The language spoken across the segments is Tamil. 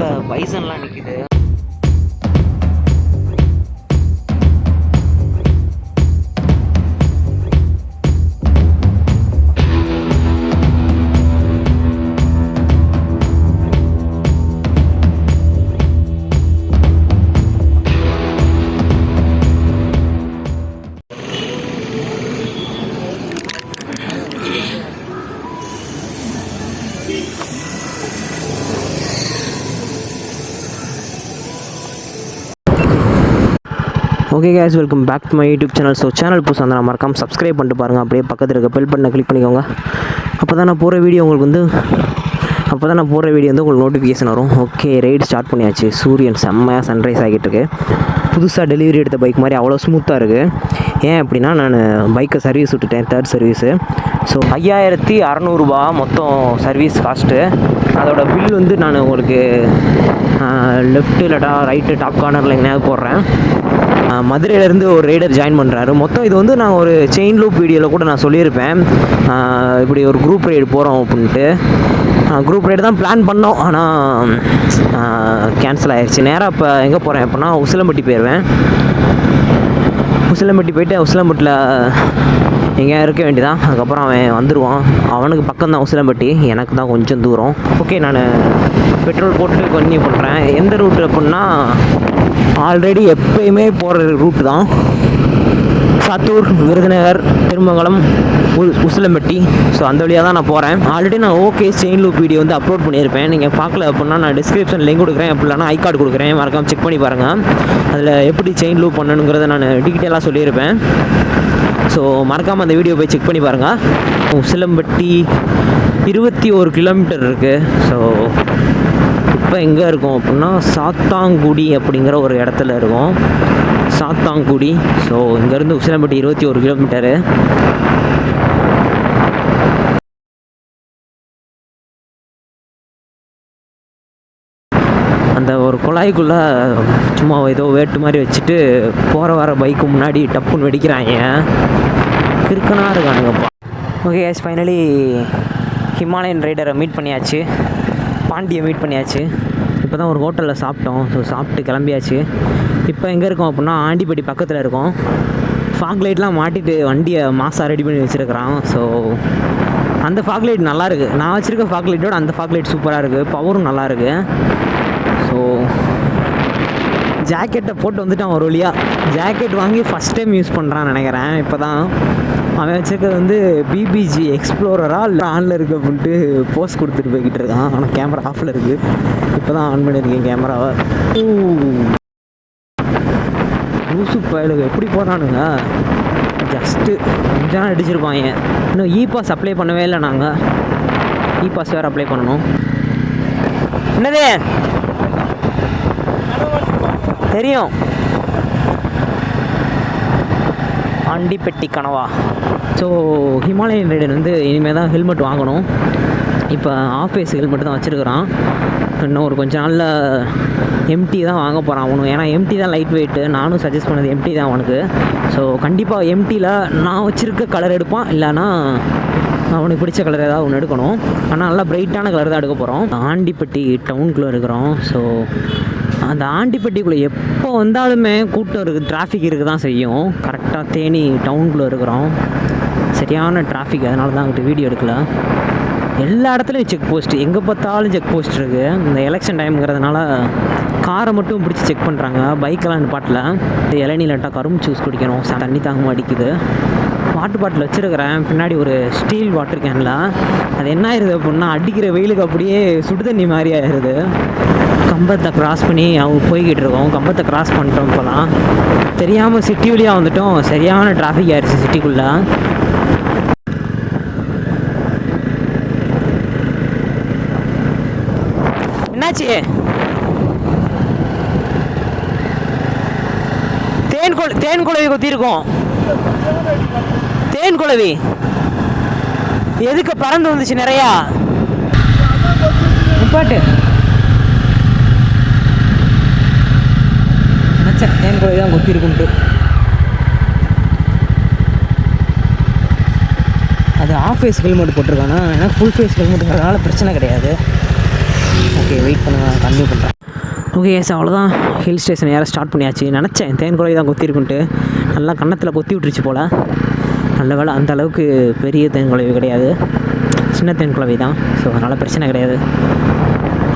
ரோட்டில் பைசன்லாம் நிற்கிது. Okay guys, welcome back to my YouTube channel. So channel புதுசாக இருந்தால் மறக்காமல் சப்ஸ்கிரைப் பண்ணிட்டு பாருங்கள். அப்படியே பக்கத்தில் இருக்க பெல் பட்டனை கிளிக் பண்ணிக்கோங்க. அப்போ தான் நான் போகிற வீடியோ உங்களுக்கு நோட்டிஃபிகேஷன் வரும். ஓகே, ரைடு ஸ்டார்ட் பண்ணியாச்சு. சூரியன் செம்மையாக சன்ரைஸ் ஆகிட்டு இருக்கு. புதுசாக டெலிவரி எடுத்த பைக் மாதிரி அவ்வளோ ஸ்மூத்தாக இருக்குது. ஏன் அப்படின்னா நான் பைக்கை சர்வீஸ் விட்டுட்டேன், தேர்ட் சர்வீஸு. ஸோ 5600 மொத்தம் சர்வீஸ் காஸ்ட்டு. அதோட பில் வந்து நான் உங்களுக்கு லெஃப்ட்டு இல்லாட்டா ரைட்டு டாப் கார்னரில் எங்கேயாவது போடுறேன். மதுரையிலேருந்து ஒரு ரைடர் ஜாயின் பண்ணுறாரு. மொத்தம் இது வந்து நான் ஒரு செயின் லூப் வீடியோவில் கூட நான் சொல்லியிருப்பேன், இப்படி ஒரு குரூப் ரைடு போகிறோம் அப்படின்ட்டு. குரூப் ரைடு தான் பிளான் பண்ணோம், ஆனால் கேன்சல் ஆயிடுச்சு. நேராக இப்போ எங்கே போகிறேன் அப்படின்னா உசிலம்பட்டி போயிடுவேன். உசிலம்பட்டி போயிட்டு உசிலம்பட்டியில் எங்கேயா இருக்க வேண்டியதான். அதுக்கப்புறம் அவன் வந்துடுவான். அவனுக்கு பக்கம் தான் உசிலம்பட்டி, எனக்கு தான் கொஞ்சம் தூரம். ஓகே, நான் பெட்ரோல் போட்டு கன்டினியூ பண்ணுறேன். எந்த ரூட்டு அப்படின்னா ஆல்ரெடி எப்பயுமே போகிற ரூட்டு தான். சாத்தூர், விருதுநகர், திருமங்கலம், உசிலம்பட்டி. ஸோ அந்த வழியாக தான் நான் போகிறேன். ஆல்ரெடி நான் ஓகே செயின் லூப் வீடியோ வந்து அப்லோட் பண்ணியிருப்பேன். நீங்கள் பார்க்கல அப்படின்னா நான் டிஸ்கிரிப்ஷன் லிங்க் கொடுக்குறேன், அப்படி இல்லைனா ஐ கார்டு கொடுக்குறேன், மறக்காமல் செக் பண்ணி பாருங்கள். அதில் எப்படி செயின் லூப் பண்ணணுங்கிறத நான் டீட்டெயிலாக சொல்லியிருப்பேன். ஸோ மறக்காமல் அந்த வீடியோ போய் செக் பண்ணி பாருங்கள். உசிலம்பட்டி 21 கிலோமீட்டர் இருக்குது. ஸோ இப்போ எங்கே இருக்கோம் அப்படின்னா சாத்தாங்குடி அப்படிங்கிற ஒரு இடத்துல இருக்கோம். சாத்தாங்குடி. ஸோ இங்கேருந்து உசிலம்பட்டி 21 கிலோமீட்டரு. அந்த ஒரு குழாய்க்குள்ளே சும்மா ஏதோ வேட்டு மாதிரி வச்சுட்டு போகிற வர பைக்கு முன்னாடி டப்புன்னு வெடிக்கிறாங்க. கிறுக்கனாக இருக்கானுங்கப்பா. ஓகே guys, ஃபைனலி ஹிமாலயன் ரைடரை மீட் பண்ணியாச்சு, பாண்டியை மீட் பண்ணியாச்சு. இப்போ தான் ஒரு ஹோட்டலில் சாப்பிட்டோம். ஸோ சாப்பிட்டு கிளம்பியாச்சு. இப்போ எங்கே இருக்கோம் அப்படின்னா ஆண்டிப்பட்டி பக்கத்தில் இருக்கோம். ஃபாக் லைட்லாம் மாட்டிட்டு வண்டியை மாசாக ரெடி பண்ணி வச்சுருக்கிறான். ஸோ அந்த ஃபாக் லைட் நல்லாயிருக்கு. நான் வச்சுருக்க ஃபாக் லைட்டோட அந்த ஃபாக் லைட் சூப்பராக இருக்குது, பவரும் நல்லாயிருக்கு. ஸோ ஜாக்கெட்டை போட்டு வந்துட்டான் ஒரு வழியாக. ஜாக்கெட் வாங்கி ஃபஸ்ட் டைம் யூஸ் பண்ணுறான்னு நினைக்கிறேன். இப்போ தான் அவன் வச்சுருக்கிறது வந்து பிபிஜி எக்ஸ்ப்ளோரராக இல்லை ஆனில் இருக்குது அப்படின்ட்டு போஸ்ட் கொடுத்துட்டு போய்கிட்டு இருக்கான். ஆனால் கேமரா ஆஃபில் இருக்குது. இப்போ தான் ஆன் பண்ணியிருக்கேன் கேமராவை. லூசு பயலுங்க எப்படி போகிறானுங்க, ஜஸ்ட்டு கொஞ்சம் அடிச்சிருப்பாங்க. இன்னும் இ-பாஸ் அப்ளை பண்ணவே இல்லை. நாங்கள் இ-பாஸ் வேறு அப்ளை பண்ணணும். என்னது தெரியும், ஆண்டிப்பட்டி கனவா. ஸோ ஹிமாலயன் ரைடர் வந்து இனிமேல் தான் ஹெல்மெட் வாங்கணும். இப்போ ஆஃப் ஃபேஸ் ஹெல்மெட் தான் வச்சுருக்கிறான். இன்னும் ஒரு கொஞ்சம் நாளில் எம்டி தான் வாங்க போகிறான் அவனும். ஏன்னா எம்டி தான் லைட் வெயிட்டு. நானும் சஜஸ்ட் பண்ணது எம்டி தான் அவனுக்கு. ஸோ கண்டிப்பாக எம்டியில் நான் வச்சுருக்க கலர் எடுப்பான், இல்லைனா அவனுக்கு பிடிச்ச கலர் ஏதாவது ஒன்று எடுக்கணும். ஆனால் நல்லா பிரைட்டான கலர் தான் எடுக்க போகிறோம். ஆண்டிப்பட்டி டவுனுக்குள்ளே இருக்கிறோம். ஸோ அந்த ஆண்டிப்பட்டிக்குள்ளே எப்போ வந்தாலுமே கூட்டம் இருக்குது, டிராஃபிக் இருக்குது தான் செய்யும். கரெக்டாக தேனி டவுனுக்குள்ளே இருக்கிறோம், சரியான டிராஃபிக். அதனால தான் அங்கிட்ட வீடியோ எடுக்கல. எல்லா இடத்துலையும் செக் போஸ்ட்டு, எங்கே பார்த்தாலும் செக் போஸ்ட் இருக்குது. இந்த எலெக்ஷன் டைமுங்கிறதுனால காரை மட்டும் பிடிச்சி செக் பண்ணுறாங்க, பைக்கெல்லாம் நிப்பாட்டில். இளநீ லட்டா கரும்பு ஜூஸ் குடிக்கணும், தண்ணி தாங்க அடிக்குது. வாட்டர் பாட்டில் வச்சுருக்கிறேன் பின்னாடி ஒரு ஸ்டீல் வாட்டர் கேனில். அது என்ன ஆயிடுது அப்படின்னா அடிக்கிற வெயிலுக்கு அப்படியே சுடு தண்ணி மாதிரி ஆயிடுது. கம்பத்தை கிராஸ் பண்ணி அவங்க போய்கிட்டு இருக்கோம். கம்பத்தை கிராஸ் பண்ணிட்டோம். இப்போலாம் தெரியாமல் சிட்டி வழியாக வந்துட்டோம். சரியான டிராஃபிக் ஆயிடுச்சு சிட்டிக்குள்ளே. என்னாச்சு? தேன் குளவி கொத்திருக்கோம். தேன் குளவி எதுக்கு பறந்து வந்துச்சு நிறையா? பாட்டு தேன் குளவி தான் கொத்திருக்குன்ட்டு. அது ஆஃப் ஃபேஸ் ஹெல்மெட் போட்டிருக்கானா, எனக்கு ஃபுல் ஃபேஸ் ஹெல்மெட்டுங்கிறதுனால பிரச்சனை கிடையாது. ஓகே, வெயிட் பண்ணுங்க, கண்டினியூ பண்ணுறேன். ஓகே எஸ் அவ்வளோதான், ஹில் ஸ்டேஷன் ஏற ஸ்டார்ட் பண்ணியாச்சு. நினச்சேன் தேன் குழவி தான் கொத்திருக்குன்ட்டு, நல்லா கன்னத்தில் கொத்தி விட்டுருச்சு போல். நல்ல வேலை அந்த அளவுக்கு பெரிய தேன் குழவி கிடையாது, சின்ன தேன் குழவி தான். ஸோ அதனால் பிரச்சனை கிடையாது.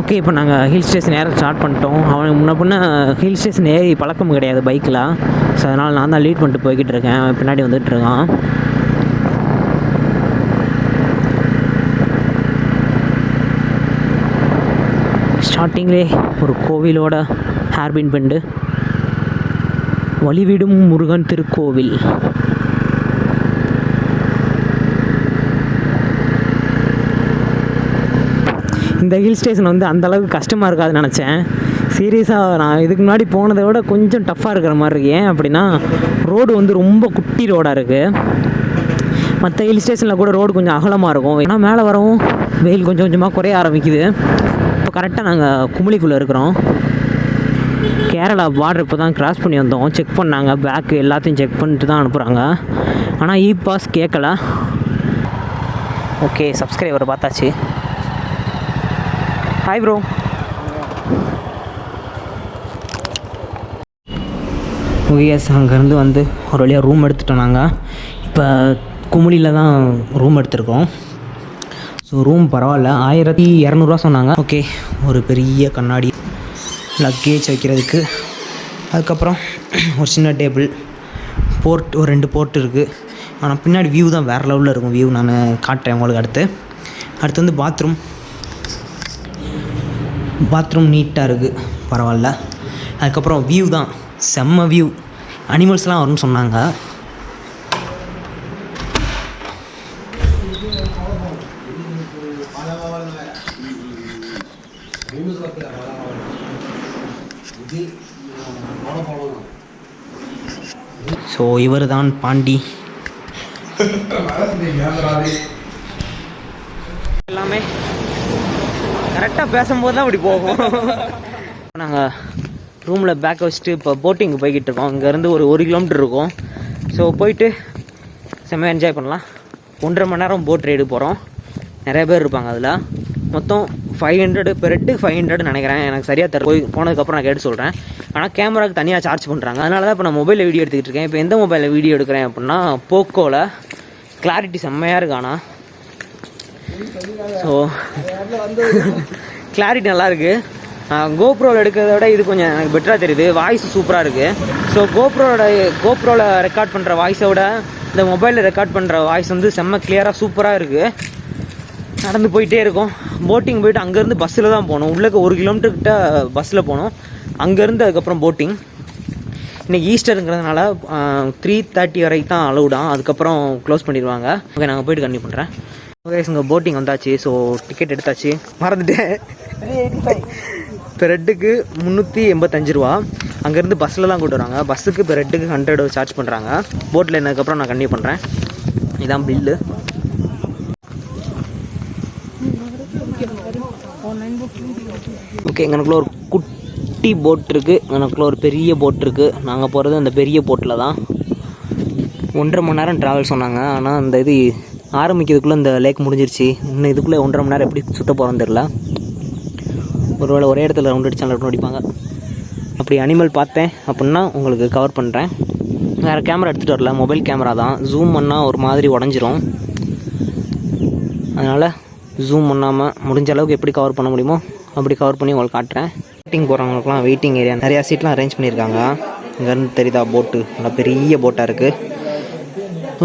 ஓகே, இப்போ நாங்கள் ஹில் ஸ்டேஷன் ஏற ஸ்டார்ட் பண்ணிட்டோம். அவன் முன்ன பின்ன ஹில் ஸ்டேஷன் ஏறி பழக்கம் கிடையாது பைக்கில். ஸோ அதனால் நான் தான் லீட் பண்ணிட்டு போய்கிட்டு இருக்கேன், பின்னாடி வந்துட்டுருக்கான். ஸ்டார்டிங்லே ஒரு கோவிலோட ஹேர்பின் பெண்டு, வழிவிடும் முருகன் திருக்கோவில். இந்த ஹில் ஸ்டேஷன் வந்து அந்தளவுக்கு கஷ்டமாக இருக்காதுன்னு நினச்சேன். சீரியஸாக நான் இதுக்கு முன்னாடி போனதை விட கொஞ்சம் டஃப்பாக இருக்கிற மாதிரி இருக்கு. ஏன் அப்படின்னா ரோடு வந்து ரொம்ப குட்டி ரோடாக இருக்குது. மற்ற ஹில் ஸ்டேஷனில் கூட ரோடு கொஞ்சம் அகலமாக இருக்கும். ஏன்னா மேலே வரவும் வெயில் கொஞ்சம் கொஞ்சமாக குறைய ஆரம்பிக்குது. இப்போ கரெக்டாக நாங்கள் குமிளிக்குள்ளே இருக்கிறோம். கேரளா பார்டர் இப்போ தான் கிராஸ் பண்ணி வந்தோம். செக் பண்ணாங்க, பேக்கு எல்லாத்தையும் செக் பண்ணிட்டு தான் அனுப்புகிறாங்க. ஆனால் இ பாஸ் கேட்கல. ஓகே, சப்ஸ்கிரைபர் பார்த்தாச்சு. Hi bro. ஓகே எஸ், அங்கேருந்து வந்து ஒரு வழியாக ரூம் எடுத்துட்டோம். நாங்கள் இப்போ குமுளியில் தான் ரூம் எடுத்துருக்கோம். ஸோ ரூம் பரவாயில்ல, 1200 சொன்னாங்க. ஓகே, ஒரு பெரிய கண்ணாடி லக்கேஜ் வைக்கிறதுக்கு, அதுக்கப்புறம் ஒரு சின்ன டேபிள், போர்ட் ஒரு 2 போர்ட் இருக்குது. ஆனால் பின்னாடி வியூ தான் வேறு லெவலில் இருக்கும். வியூ நான் காட்டுறேன் உங்களுக்கு. அடுத்து வந்து பாத்ரூம் நீட்டாக இருக்குது, பரவாயில்ல. அதுக்கப்புறம் வியூ தான் செம்ம வியூ. அனிமல்ஸ்லாம் வரும்னு சொன்னாங்க. ஸோ இவர் தான் பாண்டி. எல்லாமே கரெக்டாக பேசும்போது தான் அப்படி போகும். நாங்கள் ரூமில் பேக்கை வச்சுட்டு இப்போ போட்டிங்கு போய்கிட்டு இருக்கோம். இங்கேருந்து ஒரு 1 கிலோமீட்டர் இருக்கும். ஸோ போயிட்டு செம்மையாக என்ஜாய் பண்ணலாம். 1.5 மணி நேரம் போட் ரைடு போகிறோம். நிறைய பேர் இருப்பாங்க அதில். மொத்தம் 500 பெர் ஹெட்டு 500 நினைக்கிறேன், எனக்கு சரியாக போனதுக்கப்புறம் நான் கேட்டு சொல்கிறேன். ஆனால் கேமராவுக்கு தனியாக சார்ஜ் பண்ணுறாங்க. அதனால தான் இப்போ நான் மொபைலில் வீடியோ எடுத்துக்கிட்டு இருக்கேன். இப்போ எந்த மொபைலில் வீடியோ எடுக்கிறேன் அப்படின்னா போக்கோவில். கிளாரிட்டி செம்மையாக இருக்கு. ஆனால் ஸோ கிளாரிட்டி நல்லாயிருக்கு. கோப்ரோவில் எடுக்கிறத விட இது கொஞ்சம் எனக்கு பெட்டராக தெரியுது. வாய்ஸ் சூப்பராக இருக்குது. ஸோ கோப்ரோவில் ரெக்கார்ட் பண்ணுற வாய்ஸை விட இந்த மொபைலில் ரெக்கார்ட் பண்ணுற வாய்ஸ் வந்து செம்ம கிளியராக சூப்பராக இருக்குது. நடந்து போயிட்டே இருக்கோம். போட்டிங் போயிட்டு அங்கேருந்து பஸ்ஸில் தான் போகணும். உள்ளே 1 கிலோமீட்டர்கிட்ட பஸ்ஸில் போகணும். அங்கேருந்து அதுக்கப்புறம் போட்டிங். இன்றைக்கி ஈஸ்டருங்கிறதுனால 3:30 வரைக்கும் தான் அலௌடான், அதுக்கப்புறம் க்ளோஸ் பண்ணிடுவாங்க. ஓகே, நாங்கள் போய்ட்டு கண்டினியூ பண்ணுறேன். ஓகே, இங்கே போட்டிங் வந்தாச்சு. ஸோ டிக்கெட் எடுத்தாச்சு, மறந்துட்டேன். பெர் ஹெட்டுக்கு 385 ரூபா. அங்கேருந்து பஸ்ஸில் தான் கூப்பிட்டு வராங்க. பஸ்ஸுக்கு பெர் ஹெட்டுக்கு 100 சார்ஜ் பண்ணுறாங்க. போட்டில் என்னதுக்கப்புறம் நான் கண்டினியூ பண்ணுறேன். இதான் பில்லு. ஓகே, எங்களுக்குள்ள ஒரு குட்டி போட் இருக்குது, எனக்குள்ள ஒரு பெரிய போட் இருக்குது. நாங்கள் போகிறது அந்த பெரிய போட்டில் தான். 1.5 மணி நேரம் ட்ராவல் சொன்னாங்க. ஆனால் அந்த இது ஆரம்பிக்கிறதுக்குள்ளே இந்த லேக் முடிஞ்சிருச்சு. இன்னும் இதுக்குள்ளே 1.5 மணி நேரம் எப்படி சுற்ற போகிறோன்னு தெரில. ஒருவேளை ஒரே இடத்துல ரவுண்ட் அடித்தாலும் ரவுண்ட் அடிப்பாங்க. அப்படி அனிமல் பார்த்தேன் அப்படின்னா உங்களுக்கு கவர் பண்ணுறேன். வேறு கேமரா எடுத்துகிட்டு வரல, மொபைல் கேமரா தான். ஜூம் பண்ணால் ஒரு மாதிரி உடஞ்சிரும். அதனால் ஜூம் பண்ணாமல் முடிஞ்ச அளவுக்கு எப்படி கவர் பண்ண முடியுமோ அப்படி கவர் பண்ணி உங்களுக்கு காட்டுறேன். போட்டிங் போகிறவங்களுக்குலாம் வெயிட்டிங் ஏரியா நிறையா சீட்லாம் அரேஞ்ச் பண்ணியிருக்காங்க. இங்கேருந்து தெரியுதா போட்டு, நல்லா பெரிய போட்டாக இருக்குது.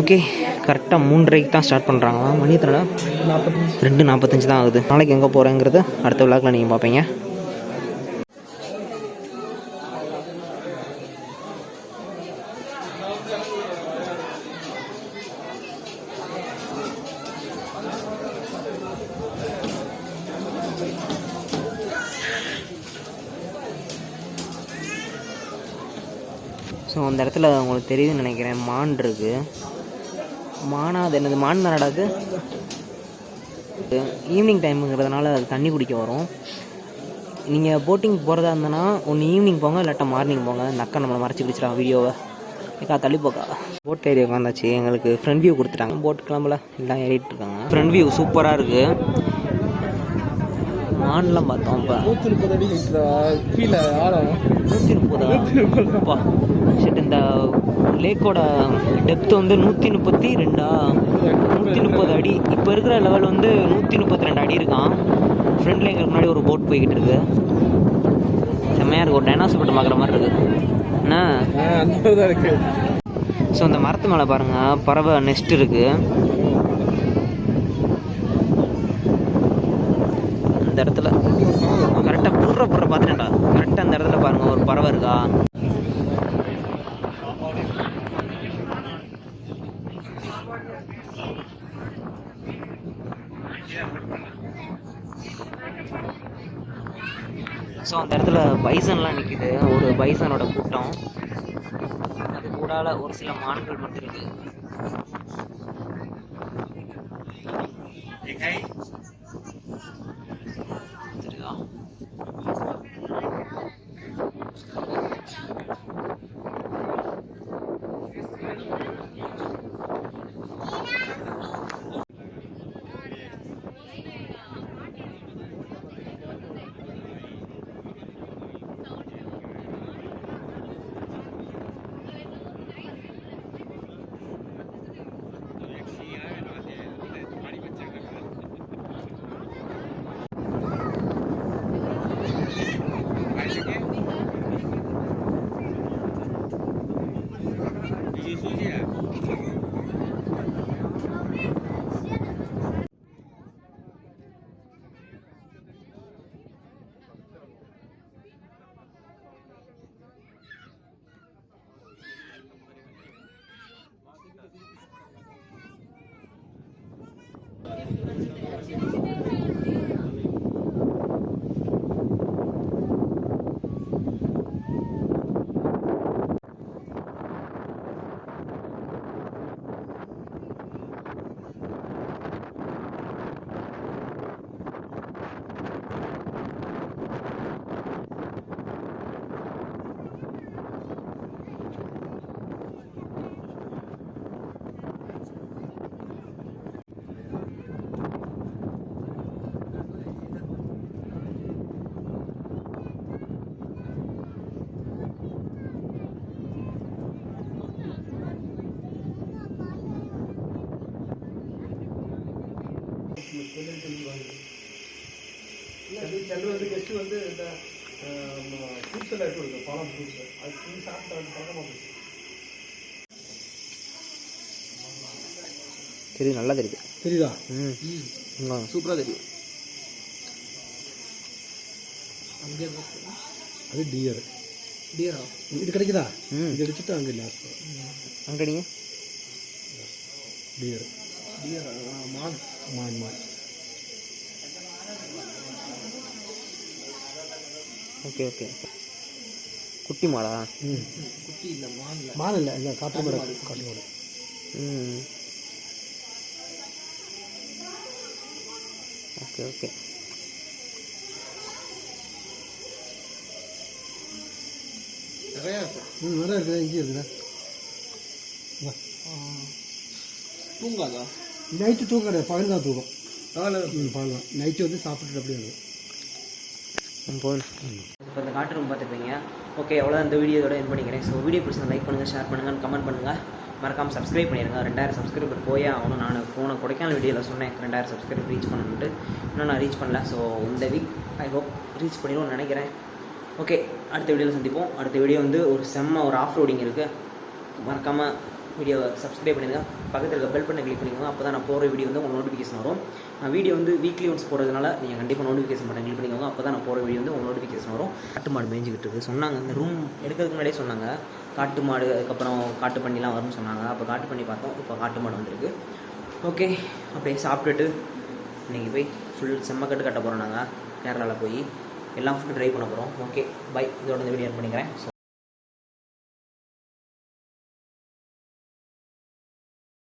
ஓகே, கரெக்டாக 3:30 தான் ஸ்டார்ட் பண்ணுறாங்க. மணி எத்தனை? 2:45 தான் ஆகுது. நாளைக்கு எங்கே போகிறேங்கிறது அடுத்த விழாக்கில் நீங்கள் பார்ப்பீங்க. ஸோ அந்த இடத்துல உங்களுக்கு தெரியுதுன்னு நினைக்கிறேன், மான் இருக்குது. அது என்னது மான் தானடா அது. ஈவினிங் டைமுங்கிறதுனால அது தண்ணி குடிக்க வரும். நீங்கள் போட்டிங் போகிறதா இருந்தனா ஒன்று ஈவினிங் போங்க, இல்லாட்டா மார்னிங் போங்க. நக்கா நம்மளை மறைச்சி பிடிச்சிடாங்க வீடியோவை. ஏக்கா தள்ளி போக்கா. போட் ஏரியா உட்காந்தாச்சு. எங்களுக்கு ஃப்ரண்ட் வியூ கொடுத்துட்டாங்க. போட் கிளம்பல, எல்லாம் ஏறிட்டு இருக்காங்க. ஃப்ரண்ட் வியூ சூப்பராக இருக்குது. மான்லாம் பார்த்தோம். இப்போ 130 அடி கீழே ஆழம் 130 சரி. இந்த லேக்கோட டெப்த் வந்து 132 130 அடி. இப்போ இருக்கிற லெவல் வந்து 132 அடி இருக்கான். ஃப்ரெண்டில் எங்களுக்கு முன்னாடி ஒரு போட் போய்கிட்டு இருக்கு. செம்மையாக இருக்குது. ஒரு டைனாசர் போட்டு பார்க்குற மாதிரி இருக்குது என்ன அந்த மாதிரி தான் இருக்குது. ஸோ அந்த மரத்து மேலே பாருங்கள் பறவை நெஸ்ட் இருக்குது. அந்த இடத்துல கரெக்டாக புற பார்த்துட்டேன்டா. கரெக்டாக அந்த இடத்துல பாருங்கள் ஒரு பறவை இருக்கா. ஸோ அந்த இடத்துல பைசன்லாம் நிற்கிது. ஒரு பைசனோட கூட்டம். அது கூடால ஒரு சில மான்கள் மட்டும் இருக்குது. சரிதா? சென்று வந்து கெஸ்ட்டு வந்து இந்த ஃப்ரூட்ஸ் எல்லாம் எடுத்து கொடுக்கும். பழம் ஃப்ரூட்ஸ் அது சாப்பிட்டு அது பழக்கமாக போச்சு. தெரியுது, நல்லா தெரியுது. தெரியுதா? சூப்பராக தெரியும். அங்கே அது டியரா இது கிடைக்குதா? இது அடிச்சுட்டு அங்கே இல்லை அங்கே அடிங்க. டியர் மான் மான் மான். Okay okay. குட்டி மாடா? குட்டி இல்லை மான் இல்லை இல்லை காட்டு மாடு காட்டு மாடு. Okay okay. நிறையா இருக்குது. நிறையா இருக்குதா? இங்கே இருக்குதா? தூங்காதா? நைட்டு தூக்கம் கிடையாது, பகல் தான் தூக்கம். பகல் தான். நைட்டு வந்து சாப்பிட்டுட்டு அப்படியே இருக்கும். போகணும். இப்போ இந்த காட்டு ரூம் பார்த்துருப்பீங்க. ஓகே, அவ்வளோதான் இந்த வீடியோட என் பண்ணிக்கிறேன். ஸோ வீடியோ பிடிச்சா லைக் பண்ணுங்கள், ஷேர் பண்ணுங்கள், கமெண்ட் பண்ணுங்கள். மறக்காமல் சப்ஸ்கிரைப் பண்ணிடுங்க. 2000 சப்ஸ்கிரைபர் போயே ஆகணும். நான் போன கொடைக்கானல் வீடியோவில் சொன்னேன் 2000 சப்ஸ்கிரைபர் ரீச் பண்ணணுன்ட்டு. இன்னும் நான் ரீச் பண்ணல. ஸோ இந்த வீக் ஐ ஹோப் ரீச் பண்ணிடுவோம்னு நினைக்கிறேன். ஓகே, அடுத்த வீடியோவில் சந்திப்போம். அடுத்த வீடியோ வந்து ஒரு ஒரு ஆஃப் ரோடிங் இருக்குது. மறக்காமல் வீடியோவை சப்ஸ்கிரைப் பண்ணிடுங்க. பக்கத்தில் இருக்க பெல் பண்ணி கிளிக் பண்ணிக்கோங்க. அப்போ தான் நான் போகிற வீடியோ வந்து உங்களுக்கு நோட்டிஃபிகேஷன் வரும். நான் வீடியோ வந்து வீக்லி ஒன்ஸ் போகிறதுனால நீங்கள் கண்டிப்பாக நோட்டிஃபிகேஷன் பண்ண கிளிக் பண்ணிக்கோங்க. அப்போ தான் நான் போகிற வீடியோ வந்து உங்களுக்கு நோட்டிஃபிகேஷன் வரும். காட்டு மாடு மேய்ஞ்சிக்கிட்டு இருக்குது சொன்னாங்க. இந்த ரூம் எடுக்கிறதுக்கு முன்னாடியே சொன்னாங்க காட்டு மாடு, அதுக்கப்புறம் காட்டு பண்ணிலாம் வரும்னு சொன்னாங்க. அப்போ காட்டு பண்ணி பார்த்தோம். இப்போ காட்டு மாடு வந்துருக்கு. ஓகே, அப்படியே சாப்பிட்டுட்டு இன்றைக்கி போய் ஃபுல் செம்மக்கட்டு கட்ட போகிறோம். நாங்கள் கேரளாவில் போய் எல்லா ஃபுட்டு ட்ரை பண்ண போகிறோம். Okay, bye. இதோட இந்த வீடியோ பண்ணிக்கிறேன். ஸோ